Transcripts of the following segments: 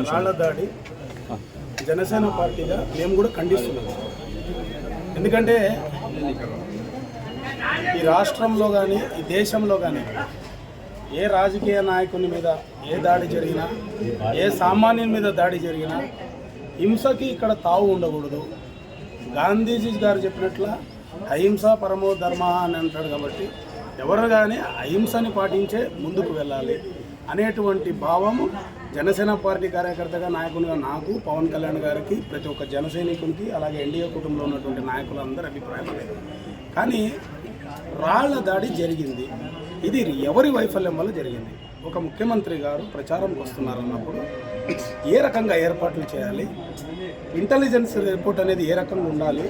రాళ్ల దాడి జనసేన పార్టీగా మేము కూడా ఖండిస్తున్నాం. ఎందుకంటే ఈ రాష్ట్రంలో కానీ ఈ దేశంలో కానీ ఏ రాజకీయ నాయకుని మీద ఏ దాడి జరిగినా, ఏ సామాన్యుని మీద దాడి జరిగినా హింసకి ఇక్కడ తావు ఉండకూడదు. గాంధీజీ గారు చెప్పినట్ల అహింస పరమో ధర్మ అని అంటాడు. కాబట్టి ఎవరు కానీ అహింసని పాటించే ముందుకు వెళ్ళాలి అనేటువంటి భావము జనసేన పార్టీ కార్యకర్తగా నాయకునిగా నాకు, పవన్ కళ్యాణ్ గారికి, ప్రతి ఒక్క జన సైనికునికి, అలాగే ఎన్డీఏ కుటుంబంలో ఉన్నటువంటి నాయకులందరూ అభిప్రాయం లేదు. కానీ రాళ్ల దాడి జరిగింది. ఇది ఎవరి వైఫల్యం వల్ల జరిగింది? ఒక ముఖ్యమంత్రి గారు ప్రచారంకి వస్తున్నారన్నప్పుడు ఏ రకంగా ఏర్పాట్లు చేయాలి, ఇంటెలిజెన్స్ రిపోర్ట్ అనేది ఏ రకంగా ఉండాలి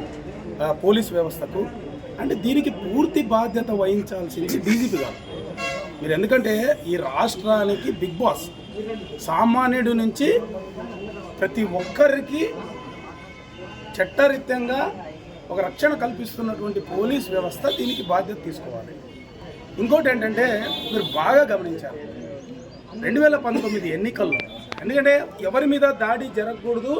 పోలీస్ వ్యవస్థకు అంటే దీనికి పూర్తి బాధ్యత వహించాల్సింది డీజీపీ గారు. మీరు ఎందుకంటే ఈ రాష్ట్రానికి బిగ్ బాస్, సామాన్యుడి నుంచి ప్రతి ఒక్కరికి చట్టరీత్యంగా ఒక రక్షణ కల్పిస్తున్నటువంటి పోలీస్ వ్యవస్థ దీనికి బాధ్యత తీసుకోవాలి. ఇంకోటి ఏంటంటే మీరు బాగా గమనించారు 2019 ఎన్నికల్లో, ఎందుకంటే ఎవరి మీద దాడి జరగకూడదు,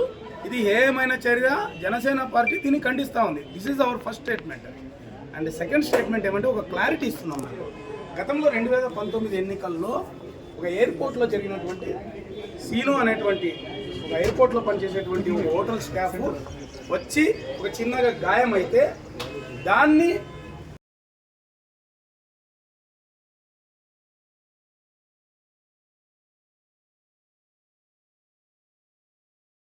ఇది ఏమైన చర్య జనసేన పార్టీ దీన్ని ఖండిస్తూ ఉంది. This is our first statement. And second statement ఏమంటే ఒక క్లారిటీ ఇస్తున్నాం. గతంలో 2019 ఎన్నికల్లో ఒక ఎయిర్పోర్ట్లో జరిగినటువంటి సీను అనేటువంటి ఒక ఎయిర్పోర్ట్లో పనిచేసేటువంటి ఒక హోటల్ స్టాఫ్ వచ్చి ఒక చిన్నగా గాయం అయితే దాన్ని